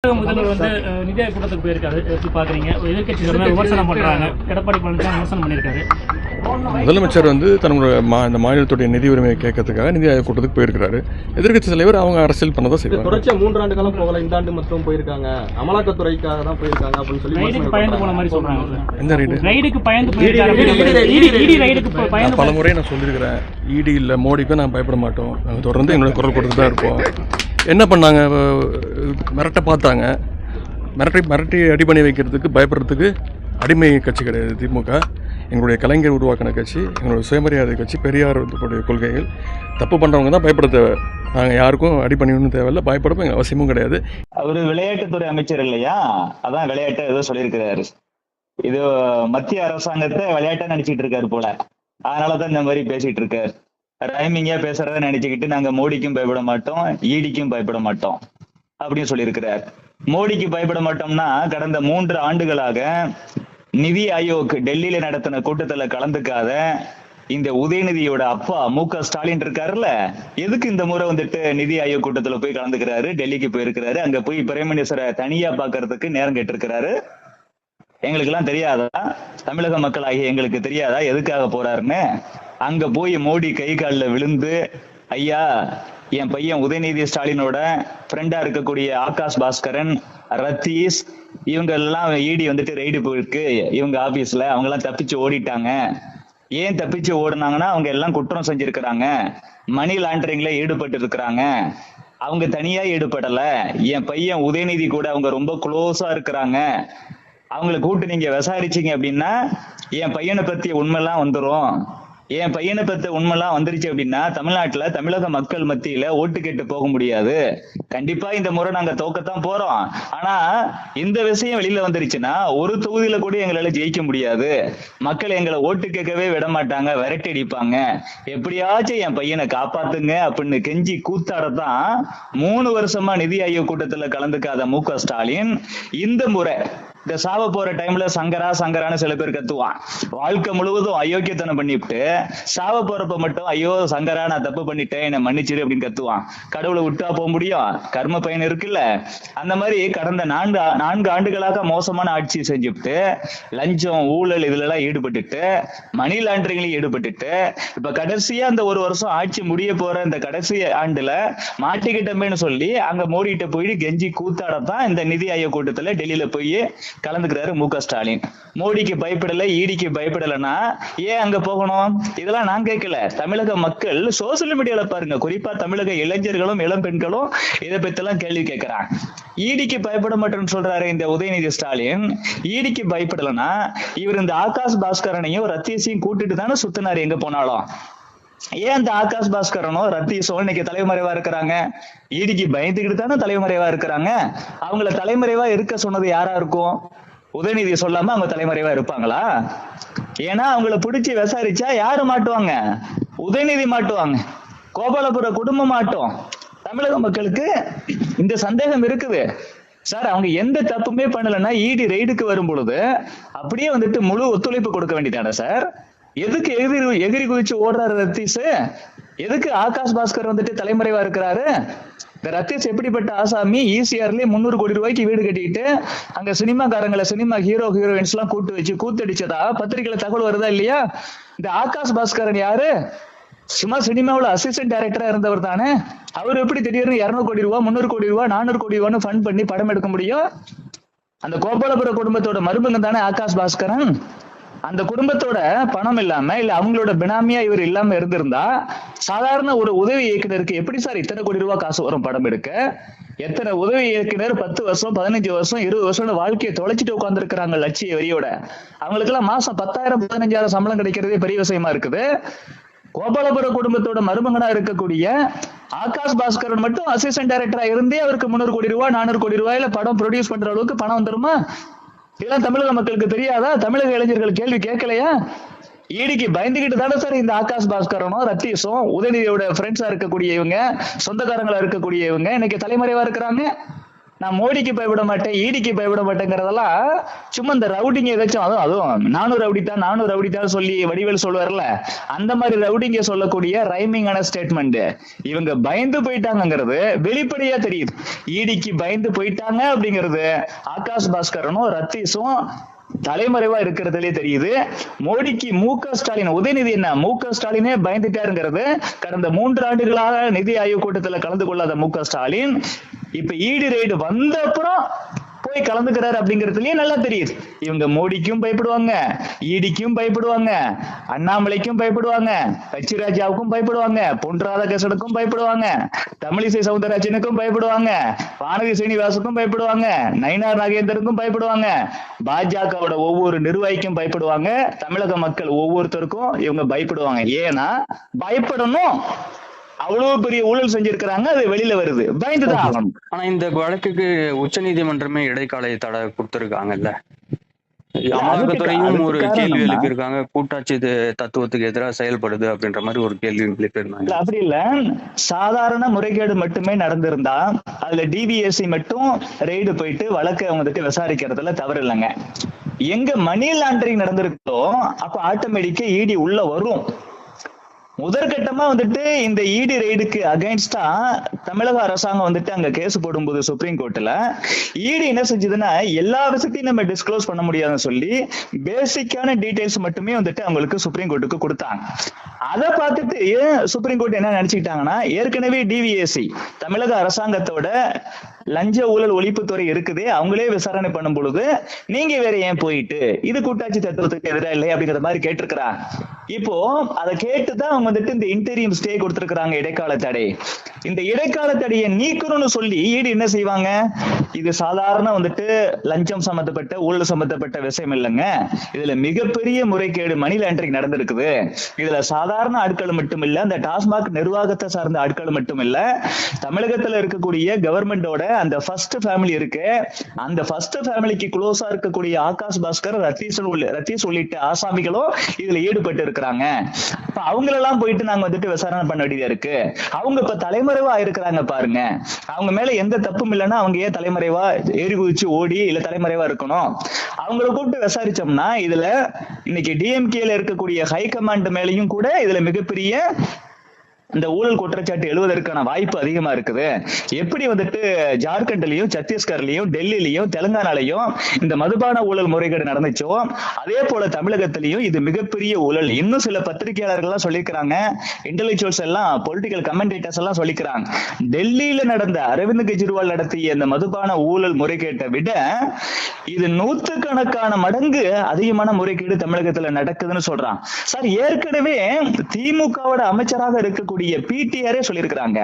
முதல்வர் வந்து நிதி ஆயோக் கூட்டத்துக்கு போயிருக்காரு. எப்படி பாக்குறீங்க? எதிர்க்கட்சி விமர்சனம் பண்றாங்க. எடப்பாடி பழனிசாமி விமர்சனம் பண்ணியிருக்காரு. முதலமைச்சர் வந்து தன்னுடைய இந்த மாநிலத்துடைய நிதி உரிமையை கேட்கறதுக்காக நிதி ஆயோக் கூட்டத்துக்கு போயிருக்கிறாரு. எதிர்க்கட்சி தலைவர் அவங்க அரசியல் பண்ணதான் செய்வாங்க. தொடர்ச்சியா 3 ஆண்டு காலம் போகல, இந்த ஆண்டு மட்டும் போயிருக்காங்க. அமலாக்கத்துறைக்காக தான் போயிருக்காங்க அப்படின்னு சொல்லி பயந்து போன மாதிரி சொல்றாங்க. எந்த ரைடுக்கு பயந்து பலமுறை நான் சொல்லியிருக்கிறேன். இடி இல்லை, மோடிக்கும் நான் பயப்பட மாட்டோம். நாங்கள் தொடர்ந்து எங்களோட குரல் கொடுத்து தான் இருப்போம். என்ன பண்ணாங்க? மிரட்ட பார்த்தாங்க. மிரட்டி அடி பண்ணி வைக்கிறதுக்கு பயப்படுறதுக்கு அடிமை கட்சி கிடையாது திமுக. எங்களுடைய கலைஞர் உருவாக்கின கட்சி, எங்களுடைய சுயமரியாதை கட்சி, பெரியார் கொள்கைகள். தப்பு பண்ணுறவங்க தான் பயப்பட தேவை. நாங்கள் யாருக்கும் அடி பண்ணிடணும் தேவையில்லை, பயப்படவும் எங்கள் அவசியமும் கிடையாது. அவர் விளையாட்டுத்துறை அமைச்சர் இல்லையா, அதான் விளையாட்டை ஏதோ சொல்லியிருக்கிறாரு. இது மத்திய அரசாங்கத்தை விளையாட்டா நினைச்சிட்டு இருக்காரு போல, அதனாலதான் இந்த மாதிரி பேசிட்டு இருக்காரு. ரைமிங்கா பேசுறத நினைச்சுக்கிட்டு நாங்க மோடிக்கும் பயப்பட மாட்டோம், ஈடிக்கும் பயப்பட மாட்டோம் அப்படின்னு சொல்லியிருக்கிறார். மோடிக்கு பயப்பட மாட்டோம்னா, கடந்த 3 ஆண்டுகளாக நிதி ஆயோக் டெல்லியில நடத்தின கூட்டத்துல கலந்துக்காத இந்த உதயநிதியோட அப்பா மு.க. ஸ்டாலின் இருக்காருல்ல, எதுக்கு இந்த முறை வந்துட்டு நிதி ஆயோக் கூட்டத்துல போய் கலந்துக்கிறாரு? டெல்லிக்கு போயிருக்கிறாரு. அங்க போய் பிரைம் மினிஸ்டரை தனியா பாக்குறதுக்கு நேரம் கேட்டிருக்கிறாரு. எங்களுக்கு எல்லாம் தெரியாதா? தமிழக மக்கள் ஆகிய எங்களுக்கு தெரியாதா எதுக்காக போறாருன்னு? அங்க போய் மோடி கை காலில் விழுந்து, ஐயா, என் பையன் உதயநிதி ஸ்டாலினோட ஃப்ரெண்டா இருக்கக்கூடிய ஆகாஷ் பாஸ்கரன், ரத்தீஷ், இவங்க எல்லாம் இடி வந்துட்டு ரெய்டு போயிருக்கு இவங்க ஆபீஸ்ல, அவங்க எல்லாம் தப்பிச்சு ஓடிட்டாங்க. ஏன் தப்பிச்சு ஓடுனாங்கன்னா, அவங்க எல்லாம் குற்றம் செஞ்சிருக்கிறாங்க, மணி லாண்டரிங்ல ஈடுபட்டு இருக்கிறாங்க. அவங்க தனியா ஈடுபடல, என் பையன் உதயநிதி கூட அவங்க ரொம்ப க்ளோஸா இருக்கிறாங்க. அவங்களை கூப்பிட்டு நீங்க விசாரிச்சீங்க அப்படின்னா என் பையனை பத்தி உண்மைலாம் வந்துடும். என் பையனை பத்தி உண்மைலாம் வந்துருச்சு அப்படின்னா தமிழ்நாட்டுல தமிழக மக்கள் மத்தியில ஓட்டு கேட்டு போக முடியாது. கண்டிப்பா இந்த முறை நாங்க தோக்கத்தான் போறோம். ஆனா இந்த விஷயம் வெளியில வந்துருச்சுன்னா ஒரு தொகுதியில கூட எங்களால ஜெயிக்க முடியாது. மக்கள் எங்களை ஓட்டு கேட்கவே விட மாட்டாங்க, விரட்டி அடிப்பாங்க. எப்படியாச்சும் என் பையனை காப்பாத்துங்க அப்படின்னு கெஞ்சி கூத்தாடத்தான் 3 வருஷமா நிதி ஆயோக் கூட்டத்துல கலந்துக்காத மு.க. ஸ்டாலின் இந்த முறை இந்த சாவ போற டைம்ல சங்கரா சங்கரான்னு சில பேர் கத்துவான். வாழ்க்கை முழுவதும் அயோக்கியத்தனம் பண்ணிவிட்டு சாவ போறப்ப மட்டும் ஐயோ சங்கரா நான் தப்பு பண்ணிட்டேன் என்னை மன்னிச்சிரு அப்படின்னு கத்துவான். கடவுளை விட்டா போக முடியும்? கர்ம பயன் இருக்குல்ல. அந்த மாதிரி கடந்த 4 ஆண்டுகளாக மோசமான ஆட்சி செஞ்சுட்டு லஞ்சம் ஊழல் இதுல எல்லாம் ஈடுபட்டுட்டு மணி லாண்டரிங்லயும் ஈடுபட்டுட்டு இப்ப கடைசியா அந்த 1 வருஷம் ஆட்சி முடிய போற இந்த கடைசி ஆண்டுல மாட்டிக்கிட்டமேன்னு சொல்லி அங்க மோடிட்ட போய் கெஞ்சி கூத்தாடத்தான் இந்த நிதி ஆயோக் கூட்டத்துல டெல்லியில போய் கலந்துக்கிறாரு மு.க. ஸ்டாலின். மோடிக்கு பயப்படல, ஈடிக்கு பயப்படலன்னா ஏன் அங்க போகணும்? இதெல்லாம் நான் கேட்கல. தமிழக மக்கள் சோசியல் மீடியால பாருங்க, குறிப்பா தமிழக இளைஞர்களும் இளம் பெண்களும் இதை பத்தி எல்லாம் கேள்வி கேட்கிறாங்க. ஈடிக்கு பயப்பட மாட்டேன்னு சொல்றாரு இந்த உதயநிதி ஸ்டாலின். ஈடிக்கு பயப்படலன்னா இவர் இந்த ஆகாஷ் பாஸ்கரனையும் ரத்தீஷையும் கூட்டிட்டு தானே சுத்தினாரு எங்க போனாலும். ஏன் இந்த ஆகாஷ் பாஸ்கரனோ ரத்தீஷோ இன்னைக்கு தலைமறைவா இருக்கிறாங்க? ஈடிக்கு பயந்துக்கிட்டு தானே தலைமறைவா இருக்கிறாங்க. அவங்கள தலைமறைவா இருக்க சொன்னது யாரா இருக்கும்? உதயநிதி சொல்லாம அவங்க தலைமறைவா இருப்பாங்களா? ஏன்னா அவங்கள பிடிச்சி விசாரிச்சா யாரு மாட்டுவாங்க? உதயநிதி மாட்டுவாங்க, கோபாலபுர குடும்பம் மாட்டோம். தமிழக மக்களுக்கு இந்த சந்தேகம் இருக்குது. சார், அவங்க எந்த தப்புமே பண்ணலன்னா இடி ரெய்டுக்கு வரும் பொழுது அப்படியே வந்துட்டு முழு ஒத்துழைப்பு கொடுக்க வேண்டியதானே சார்? எதுக்கு எகிரி குதிச்சு ஓடுறாரு ரத்தீஷ்? எதுக்கு ஆகாஷ் பாஸ்கர் வந்துட்டு தலைமறைவா இருக்கிறாரு? இந்த ரத்தீஷ் எப்படிப்பட்ட ஆசாமி? ஈசிஆர்லயே 300 கோடி ரூபாய்க்கு வீடு கட்டிட்டு அங்க சினிமாக்காரங்களை, சினிமா ஹீரோயின்ஸ் எல்லாம் கூட்டு வச்சு கூத்தடிச்சதா பத்திரிகையில தகவல் வருதா இல்லையா? இந்த ஆகாஷ் பாஸ்கரன் யாரு? சும்மா சினிமாவில் அசிஸ்டன்ட் டைரக்டரா இருந்தவர் தானே. அவர் எப்படி திடீர்னு 200 கோடி ரூபாய், 300 கோடி ரூபாய், 400 கோடி ரூபான்னு ஃபண்ட் பண்ணி படம் எடுக்க முடியும்? அந்த கோபாலபுர குடும்பத்தோட மருமகன் தானே ஆகாஷ் பாஸ்கரன். அந்த குடும்பத்தோட பணம் இல்லாம இல்ல அவங்களோட பினாமியா இவர் இல்லாம இருந்திருந்தா சாதாரண ஒரு உதவி இயக்குனருக்கு எப்படி சார் இத்தனை கோடி ரூபாய் காசு வரும் படம் எடுக்க? எத்தனை உதவி இயக்குனர் 10 வருஷம் 15 வருஷம் 20 வருஷம் வாழ்க்கையை தொலைச்சிட்டு உட்கார்ந்து இருக்கிறாங்க லட்சிய வரியோட. அவங்களுக்கு எல்லாம் மாசம் 10,000 15,000 சம்பளம் கிடைக்கிறதே பெரிய விஷயமா இருக்குது. கோபாலபுர குடும்பத்தோட மருமகனா இருக்கக்கூடிய ஆகாஷ் பாஸ்கரன் மட்டும் அசிஸ்டன்ட் டைரக்டரா இருந்தே அவருக்கு 300 கோடி ரூபாய் 400 கோடி ரூபாயில படம் ப்ரொடியூஸ் பண்ற அளவுக்கு பணம் வந்துருமா? இதெல்லாம் தமிழக மக்களுக்கு தெரியாதா? தமிழக இளைஞர்கள் கேள்வி கேட்கலையா? ஈடிக்கு பயந்துகிட்டு தானே சார் இந்த ஆகாஷ் பாஸ்கரனும் ரத்தீஷும் உதயநிதியோட ஃப்ரெண்ட்ஸா இருக்கக்கூடிய இவங்க, சொந்தக்காரங்களா இருக்கக்கூடிய இவங்க இன்னைக்கு தலைமறைவா இருக்கிறாங்க. நான் மோடிக்கு பயப்பட மாட்டேன், ஈடிக்கு பயப்பட மாட்டேங்கிறதெல்லாம் சும்மா இந்த ரவுடிங்க ஏதாச்சும், அதுவும் நானும் ரவுடித்தான் சொல்லி வடிவேல் சொல்லுவார்ல, அந்த மாதிரி ரவுடிங்க சொல்லக்கூடிய ரைமிங்கான ஸ்டேட்மெண்ட். இவங்க பயந்து போயிட்டாங்கிறது வெளிப்படையா தெரியுது. ஈடிக்கு பயந்து போயிட்டாங்க அப்படிங்கிறது ஆகாஷ் பாஸ்கரனும் ரத்தீஷும் தலைமறைவா இருக்கிறதுலே தெரியுது. மோடிக்கு மு.க. ஸ்டாலின், உதயநிதி என்ன மு.க. ஸ்டாலினே பயந்துட்டாருங்கிறது கடந்த 3 ஆண்டுகளாக நிதி ஆயோக் கூட்டத்தில் கலந்து கொள்ளாத மு.க. ஸ்டாலின் இப்ப ஈடி ரைடு வந்த அப்புறம் போய் கலந்துக்கிறாரு அப்படிங்கிறதுலயே நல்லா தெரியுது. இவங்க மோடிக்கும் பயப்படுவாங்க, ஈடிக்கும் பயப்படுவாங்க, அண்ணாமலைக்கும் பயப்படுவாங்க, கச்சிராஜாவுக்கும் பயப்படுவாங்க, பொன் ராதாகிருஷ்ணனுக்கும் பயப்படுவாங்க, தமிழிசை சவுந்தரராஜனுக்கும் பயப்படுவாங்க, வானதி சீனிவாசுக்கும் பயப்படுவாங்க, நயினார் நாகேந்திரனுக்கும் பயப்படுவாங்க, பாஜகவோட ஒவ்வொரு நிர்வாகிக்கும் பயப்படுவாங்க, தமிழக மக்கள் ஒவ்வொருத்தருக்கும் இவங்க பயப்படுவாங்க. ஏன்னா பயப்படணும், அவ்வளவு பெரிய ஊழல் செஞ்சிருக்கிறாங்க, அது வெளியில வருது, பயந்துதான் ஆகணும். ஆனா இந்த வழக்குக்கு உச்ச நீதிமன்றமே இடைக்கால தடை கொடுத்திருக்காங்கல்ல. அமலாக்கத்துறையும் ஒரு கேள்வி எழுப்பியிருக்காங்க, கூட்டாட்சி தத்துவத்துக்கு எதிராக செயல்படுது அப்படின்ற மாதிரி ஒரு கேள்வி எழுப்பியிருந்தாங்க. அப்படி இல்ல, சாதாரண முறைகேடு மட்டுமே நடந்திருந்தா அதுல டிவிஎஸ்சி மட்டும் ரெய்டு போயிட்டு வழக்கை வந்துட்டு விசாரிக்கிறதுல தவறு இல்லைங்க. எங்க மணி லாண்டரிங் நடந்திருக்கோ அப்ப ஆட்டோமேட்டிக்கா இடி உள்ள வரும். முதற்கட்டமா வந்துட்டு இந்த இடி ரெய்டுக்கு அகைன்ஸ்டா தமிழக அரசாங்கம் வந்துட்டு அங்க கேஸ் போடும்போது சுப்ரீம் கோர்ட்ல இடி என்ன செஞ்சதுன்னா, எல்லா விஷயத்தையும் நம்ம டிஸ்க்ளோஸ் பண்ண முடியாதுன்னு சொல்லி பேசிக்கான டீடைல்ஸ் மட்டுமே வந்துட்டு அவங்களுக்கு சுப்ரீம் கோர்ட்டுக்கு கொடுத்தாங்க. அதை பார்த்துட்டு சுப்ரீம் கோர்ட் என்ன நினைச்சுக்கிட்டாங்கன்னா, ஏற்கனவே டிவிஎஸ்சி தமிழக அரசாங்கத்தோட லஞ்ச ஊழல் ஒழிப்புத்துறை இருக்குது, அவங்களே விசாரணை பண்ணும் பொழுது நீங்க வேற ஏன் போயிட்டு இது கூட்டாட்சி தத்துவத்துக்கு எதிராக இல்லை அப்படிங்கிற மாதிரி கேட்டிருக்கிறாங்க. இப்போ அதை கேட்டுதான் அவங்க வந்துட்டு இந்த இன்டீரியம் ஸ்டே கொடுத்திருக்கிறாங்க, இடைக்கால தடை. இந்த இடைக்கால தடையை நீக்கணும்னு சொல்லி ஈடு என்ன செய்வாங்க, இது சாதாரண வந்துட்டு லஞ்சம் சம்பந்தப்பட்ட ஊழல் சம்பந்தப்பட்ட விஷயம் இல்லைங்க, இதுல மிகப்பெரிய முறைகேடு மணி லாண்டரிங் நடந்திருக்குது, இதுல சாதாரண ஆட்கள் மட்டும் இல்ல, அந்த டாஸ்மாக் நிர்வாகத்தை சார்ந்த ஆட்கள் மட்டும் இல்ல, தமிழகத்துல இருக்கக்கூடிய கவர்மெண்டோட அந்த ஃபர்ஸ்ட் ஃபேமிலி இருக்கு, அந்த ஃபர்ஸ்ட் ஃபேமிலிக்கு க்ளோஸா இருக்கக்கூடிய ஆகாஷ் பாஸ்கர், ரத்தீஷ் உள்ளிட்ட ஆசாமிகளும் இதுல ஈடுபட்டு இருக்கிறாங்க. இப்ப அவங்களெல்லாம் போயிட்டு நாங்க வந்துட்டு விசாரணை பண்ண வேண்டியதா இருக்கு. அவங்க இப்ப தலைமறைவா இருக்கிறாங்க பாருங்க, அவங்க மேல எந்த தப்பும் இல்லைன்னா அவங்க ஏன் தலைமறைவா ஏறி குதிச்சு ஓடி இல்ல தலைமறைவா இருக்கணும்? அவங்கள கூப்பிட்டு விசாரிச்சோம்னா இதுல இன்னைக்கு டிஎம்கேல இருக்கக்கூடிய ஹை கமாண்ட் மேலையும் கூட இதுல மிகப்பெரிய இந்த ஊழல் குற்றச்சாட்டு எழுவதற்கான வாய்ப்பு அதிகமா இருக்குது. எப்படி வந்துட்டு ஜார்க்கண்ட்லயும் சத்தீஸ்கர்லயும் டெல்லியிலையும் தெலுங்கானாலையும் இந்த மதுபான ஊழல் முறைகேடு நடந்துச்சோ அதே போல தமிழகத்திலையும் இது மிகப்பெரிய ஊழல். இன்னும் சில பத்திரிகையாளர்கள் எல்லாம் சொல்லிக்கிறாங்க, இன்டெலெக்சுவல்ஸ் எல்லாம், பொலிட்டிக்கல் கமெண்டேட்டர்ஸ் எல்லாம் சொல்லிக்கிறாங்க, டெல்லியில நடந்த அரவிந்த் கெஜ்ரிவால் நடத்திய இந்த மதுபான ஊழல் முறைகேட்டை விட இது 100கணக்கான மடங்கு அதிகமான முறைகேடு தமிழகத்துல நடக்குதுன்னு சொல்றான். சார், ஏற்கனவே திமுகவோட அமைச்சராக இருக்கக்கூடிய பிடிஆரே சொல்லியிருக்கிறாங்க,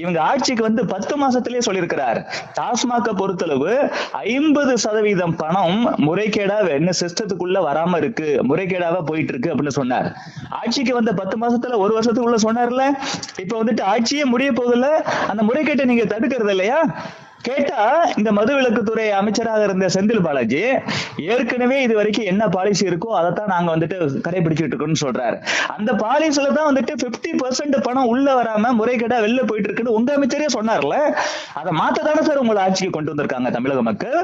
இவங்க ஆட்சிக்கு வந்து 10 மாசத்திலே சொல்லியிருக்கிறார், டாஸ்மாக பொறுத்தளவு 50% பணம் முறைகேடா என்ன சிஸ்டத்துக்குள்ள வராம இருக்கு, முறைகேடாவா போயிட்டு இருக்கு அப்படின்னு சொன்னார். ஆட்சிக்கு வந்த 10 மாசத்துல 1 வருஷத்துக்குள்ள சொன்னார்ல, இப்ப வந்துட்டு ஆட்சியே முடிய போதில்ல, அந்த முறைகேட்டை நீங்க தடுக்கிறது இல்லையா? கேட்டா இந்த மதுவிலக்குத்துறை அமைச்சராக இருந்த செந்தில் பாலாஜி ஏற்கனவே இது வரைக்கும் என்ன பாலிசி இருக்கோ அதைத்தான் நாங்க வந்துட்டு கடைபிடிச்சிட்டு இருக்கோம்னு சொல்றாரு. அந்த பாலிசில தான் வந்துட்டு 50% பணம் உள்ள வராம முறைகேடா வெளில போயிட்டு இருக்குன்னு உங்க அமைச்சரே சொன்னார்ல. அதை மாத்ததானே சார் உங்களை ஆட்சிக்கு கொண்டு வந்திருக்காங்க தமிழக மக்கள்.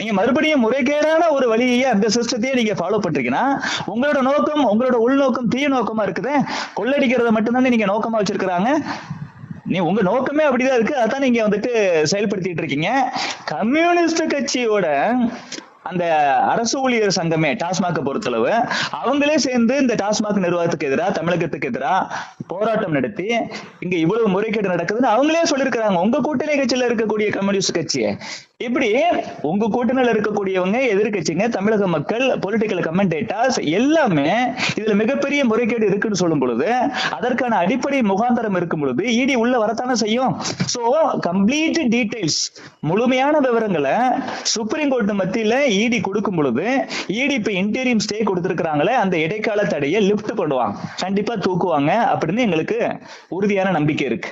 நீங்க மறுபடியும் முறைகேடான ஒரு வழியே அந்த சிஸ்டத்தையே நீங்க ஃபாலோ பண்றீங்கன்னா உங்களோட நோக்கம், உங்களோட உள்நோக்கம் தீய நோக்கமா இருக்குது. கொள்ளடிக்கிறத மட்டும்தானே நீங்க நோக்கமா வச்சிருக்கிறாங்க. உங்க நோக்கமே அப்படிதான் இருக்கு, அதான் நீங்க வந்துட்டு செயல்படுத்திட்டு இருக்கீங்க. கம்யூனிஸ்ட் கட்சியோட அந்த அரசு ஊழியர் சங்கமே டாஸ்மாக பொறுத்தளவு அவங்களே சேர்ந்து இந்த டாஸ்மாக் நிர்வாகத்துக்கு எதிராக, தமிழகத்துக்கு எதிராக போராட்டம் நடத்தி இங்க இவ்வளவு முறைகேடு நடக்குதுன்னு அவங்களே சொல்லியிருக்கிறாங்க. உங்க கூட்டணி கட்சியில இருக்கக்கூடிய கம்யூனிஸ்ட் கட்சி, இப்படி உங்க கூட்டணியில் இருக்கக்கூடியவங்க, எதிர்கட்சிங்க, தமிழக மக்கள், பொலிட்டிக்கல் கமெண்டேட்டர்ஸ் எல்லாமே இதுல மிகப்பெரிய முறைகேடு இருக்குன்னு சொல்லும் பொழுது, அதற்கான அடிப்படை முகாந்தரம் இருக்கும் பொழுது இடி உள்ள வரத்தானே செய்யும். சோ கம்ப்ளீட் டீடைல்ஸ், முழுமையான விவரங்களை சுப்ரீம் கோர்ட் மத்தியில இடி கொடுக்கும் பொழுது, இடி இப்ப இன்டீரியம் ஸ்டே கொடுத்திருக்கிறாங்களே, அந்த இடைக்கால தடையை லிப்ட் பண்ணுவாங்க, கண்டிப்பா தூக்குவாங்க அப்படின்னு எங்களுக்கு உறுதியான நம்பிக்கை இருக்கு.